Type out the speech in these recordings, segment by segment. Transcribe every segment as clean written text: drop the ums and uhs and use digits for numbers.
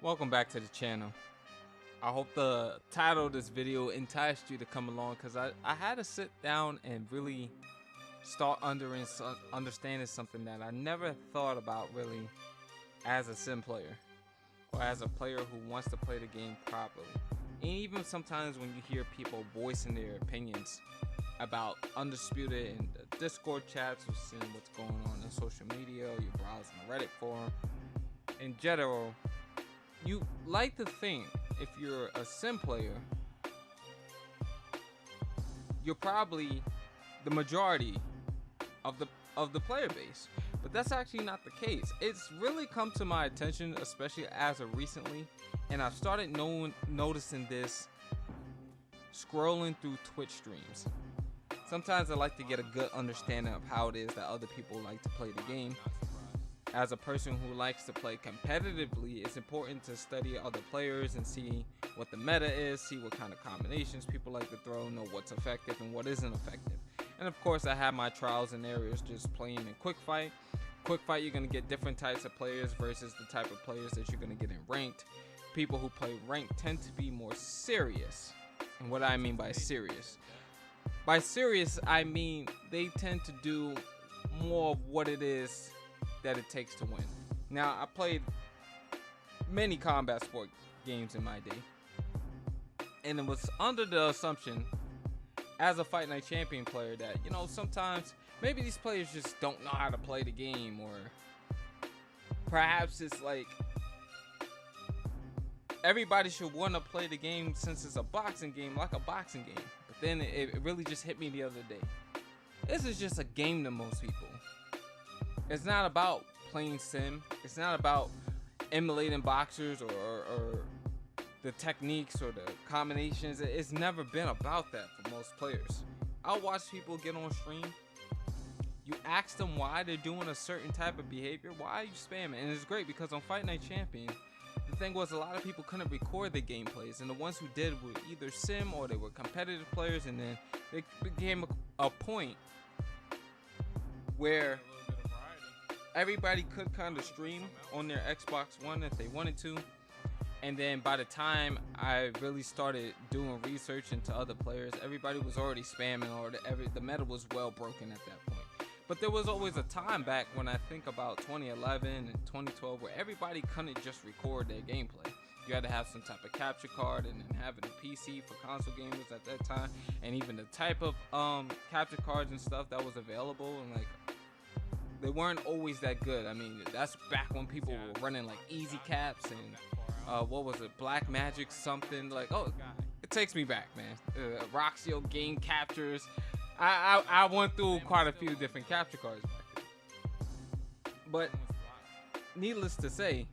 Welcome back to the channel. I hope the title of this video enticed you to come along, because I had to sit down and really start understanding something that I never thought about really as a sim player, or as a player who wants to play the game properly. And even sometimes when you hear people voicing their opinions about Undisputed in the Discord chats, or seeing what's going on in social media, or you're browsing the Reddit forum, in general, you like to think if you're a sim player, you're probably the majority of the player base, but that's actually not the case. It's really come to my attention, especially as of recently, and I've started noticing this scrolling through Twitch streams. Sometimes I like to get a good understanding of how it is that other people like to play the game. As a person who likes to play competitively, it's important to study other players and see what the meta is, see what kind of combinations people like to throw, know what's effective and what isn't effective. And of course, I have my trials and errors just playing in quick fight. Quick fight, you're going to get different types of players versus the type of players that you're going to get in ranked. People who play ranked tend to be more serious. And what I mean by serious, I mean they tend to do more of what it is that it takes to win. Now, I played many combat sport games in my day, and it was under the assumption as a Fight Night Champion player that, you know, sometimes maybe these players just don't know how to play the game, or perhaps it's like everybody should want to play the game since it's a boxing game, like a boxing game. But then it really just hit me the other day. This is just a game to most people. It's not about playing sim. It's not about emulating boxers or the techniques or the combinations. It's never been about that for most players. I'll watch people get on stream. You ask them why they're doing a certain type of behavior. Why are you spamming? And it's great because on Fight Night Champion, the thing was a lot of people couldn't record the gameplays, and the ones who did were either sim or they were competitive players, and then it became a point where everybody could kind of stream on their Xbox One if they wanted to. And then by the time I really started doing research into other players, everybody was already spamming, or the meta was well broken at that point. But there was always a time back when I think about 2011 and 2012 where everybody couldn't just record their gameplay. You had to have some type of capture card, and then having a PC for console gamers at that time, and even the type of capture cards and stuff that was available, and like, they weren't always that good. I mean, that's back when people were running like easy caps and what was it, Black Magic something, like, oh, it takes me back, man. Roxio game captures. I went through quite a few different capture cards back then. But needless to say,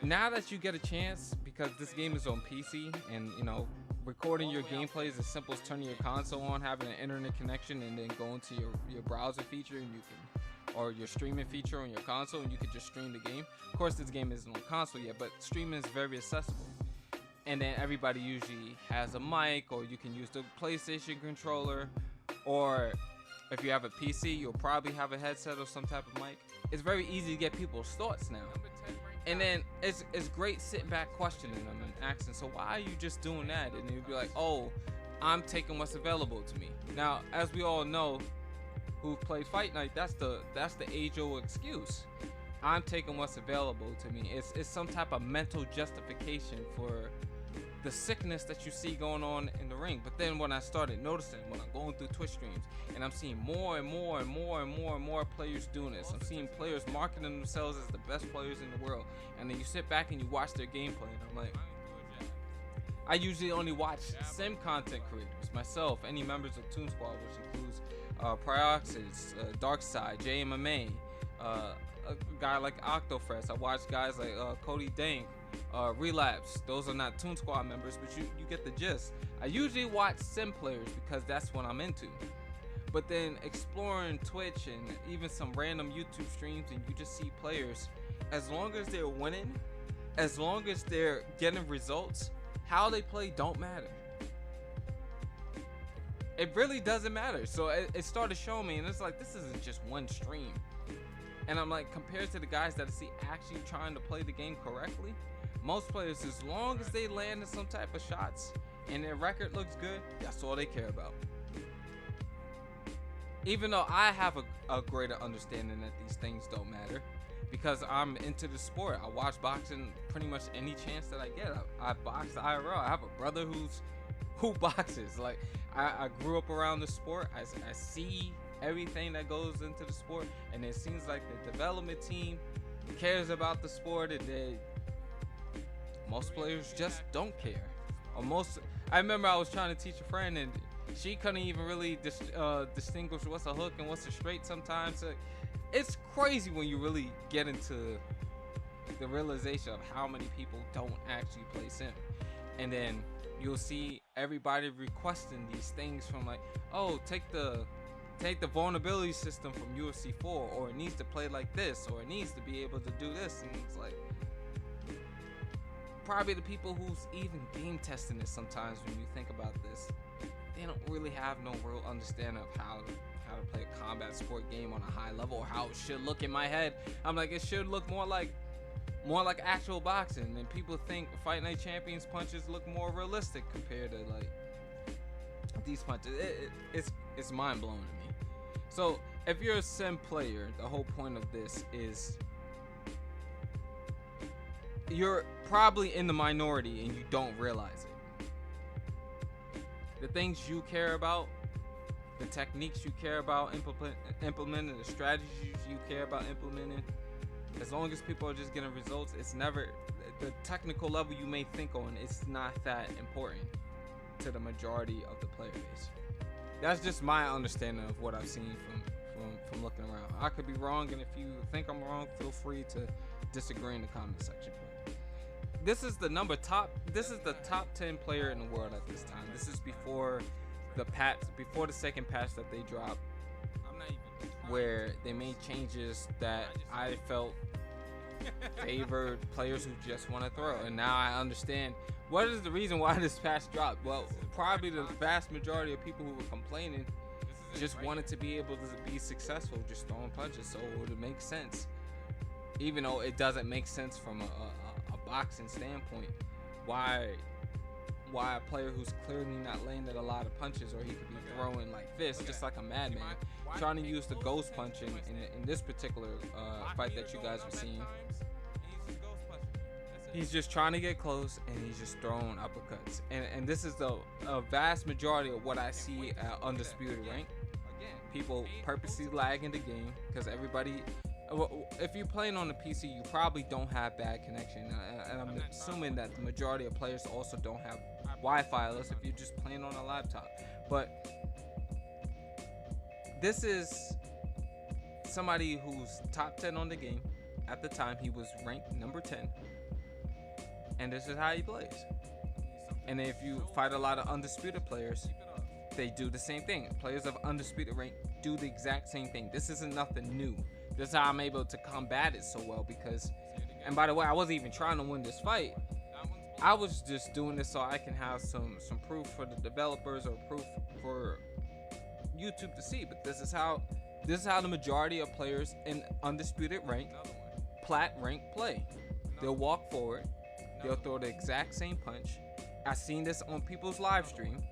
now that you get a chance, because this game is on PC, and you know, recording your gameplay is as simple as turning your console on, having an internet connection, and then going to your browser feature, and you can, or your streaming feature on your console, and you can just stream the game. Of course, this game isn't on console yet, but streaming is very accessible. And then everybody usually has a mic, or you can use the PlayStation controller, or if you have a PC, you'll probably have a headset or some type of mic. It's very easy to get people's thoughts now. And then it's great sitting back questioning them and asking, so why are you just doing that? And you'd be like, oh, I'm taking what's available to me. Now, as we all know, who've played Fight Night, that's the age-old excuse. I'm taking what's available to me. It's some type of mental justification for the sickness that you see going on in the ring. But then when I started noticing, when I'm going through Twitch streams, and I'm seeing more and more players doing this, I'm seeing players marketing themselves as the best players in the world, and then you sit back and you watch their gameplay, and I'm like, I usually only watch sim content creators, myself, any members of Toon Squad, which includes Prioxis, Darkside, JMMA, a guy like Octofresh. I watch guys like Cody Dank, Relapse. Those are not Toon Squad members, but you get the gist. I usually watch sim players because that's what I'm into. But then exploring Twitch and even some random YouTube streams, and you just see players, as long as they're winning, as long as they're getting results, how they play don't matter. It really doesn't matter. So it started showing me, and it's like, this isn't just one stream. And I'm like, compared to the guys that I see actually trying to play the game correctly, Most players, as long as they land some type of shots and their record looks good, that's all they care about. Even though I have a greater understanding that these things don't matter, because I'm into the sport. I watch boxing pretty much any chance that I get. I box IRL. I have a brother who boxes. Like, I grew up around the sport. I see everything that goes into the sport, and it seems like the development team cares about the sport, and most players just don't care. I remember I was trying to teach a friend, and she couldn't even really distinguish what's a hook and what's a straight sometimes. It's crazy when you really get into the realization of how many people don't actually play sim. And then you'll see everybody requesting these things from, like, oh, take the vulnerability system from UFC 4, or it needs to play like this, or it needs to be able to do this. And it's like, probably the people who's even game testing it sometimes, when you think about this, they don't really have no real understanding of how to play a combat sport game on a high level, or how it should look. In my head, I'm like, it should look more like actual boxing, and people think Fight Night Champions punches look more realistic compared to like these punches. It's mind blowing to me. So if you're a sim player, the whole point of this is you're probably in the minority and you don't realize it. The things you care about, the techniques you care about implementing, the strategies you care about implementing, as long as people are just getting results, it's never the technical level you may think on. It's not that important to the majority of the player base. That's just my understanding of what I've seen from looking around. I could be wrong, and if you think I'm wrong, feel free to disagree in the comment section. This is the top 10 player in the world at this time. This is before the second patch that they dropped, where they made changes that I felt favored players who just want to throw. And now I understand what is the reason why this patch dropped. Well, probably the vast majority of people who were complaining just wanted to be able to be successful just throwing punches, so it would make sense, even though it doesn't make sense from a boxing standpoint, why a player who's clearly not landed a lot of punches, or he could be throwing like fists just like a madman, trying to use the ghost punching in this particular fight that you guys were seeing. He's just trying to get close, and he's just throwing uppercuts, and this is the vast majority of what I see at Undisputed rank. People purposely lagging the game because everybody, if you're playing on the PC, you probably don't have bad connection, and I'm assuming that the majority of players also don't have Wi-Fi, unless if you're just playing on a laptop. But this is somebody who's top 10 on the game. At the time, he was ranked number 10, and this is how he plays. And if you fight a lot of Undisputed players, they do the same thing. Players of Undisputed rank do the exact same thing. This isn't nothing new. This is how I'm able to combat it so well, because, and by the way, I wasn't even trying to win this fight. I was just doing this so I can have some proof for the developers, or proof for YouTube to see. But this is how the majority of players in Undisputed rank, plat rank play. They'll walk forward, they'll throw the exact same punch. I've seen this on people's live stream.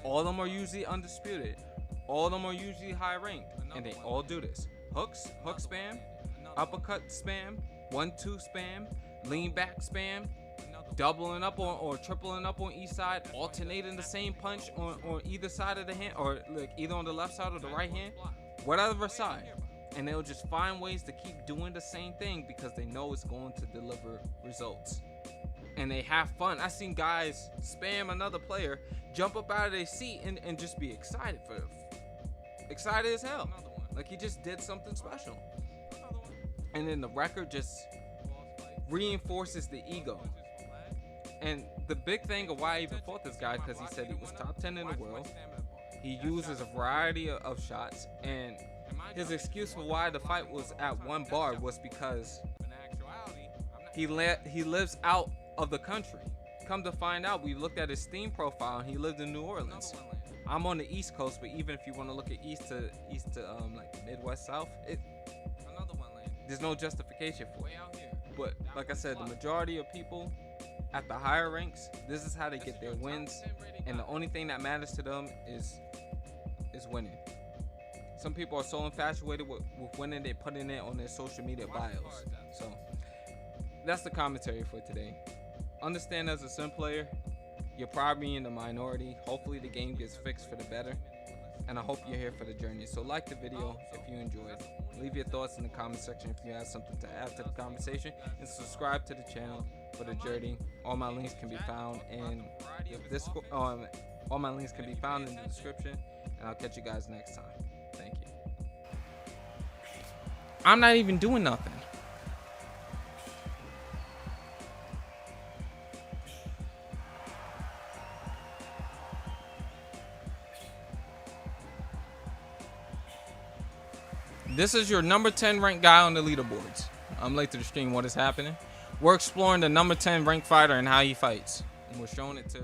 All of them are usually Undisputed. All of them are usually high ranked, and they all do this. Hook spam, uppercut spam, 1-2 spam, lean back spam, doubling up on or tripling up on each side, alternating the same punch on either side of the hand, or like either on the left side or the right hand, whatever side. And they'll just find ways to keep doing the same thing because they know it's going to deliver results. And they have fun. I've seen guys spam another player, jump up out of their seat and just be excited excited as hell. Like he just did something special. And then the record just reinforces the ego. And the big thing of why I even fought this guy, because he said he was top 10 in the world. He uses a variety of shots, and his excuse for why the fight was at one bar was because he lives out of the country. Come to find out, we looked at his Steam profile, and he lived in New Orleans. I'm on the East Coast, but even if you want to look at east to like Midwest South, there's no justification for it. But like I said, the majority of people at the higher ranks, this is how they get their wins, and the only thing that matters to them is winning. Some people are so infatuated with winning, they're putting it on their social media bios. So that's the commentary for today. Understand, as a sim player, you're probably in the minority. Hopefully the game gets fixed for the better, and I hope you're here for the journey. So like the video if you enjoyed. Leave your thoughts in the comment section if you have something to add to the conversation, and subscribe to the channel for the journey. All my links can be found in the Discord. All my links can be found in the description, and I'll catch you guys next time. Thank you. I'm not even doing nothing. This is your number 10 ranked guy on the leaderboards. I'm late to the stream. What is happening? We're exploring the number 10 ranked fighter and how he fights. And we're showing it to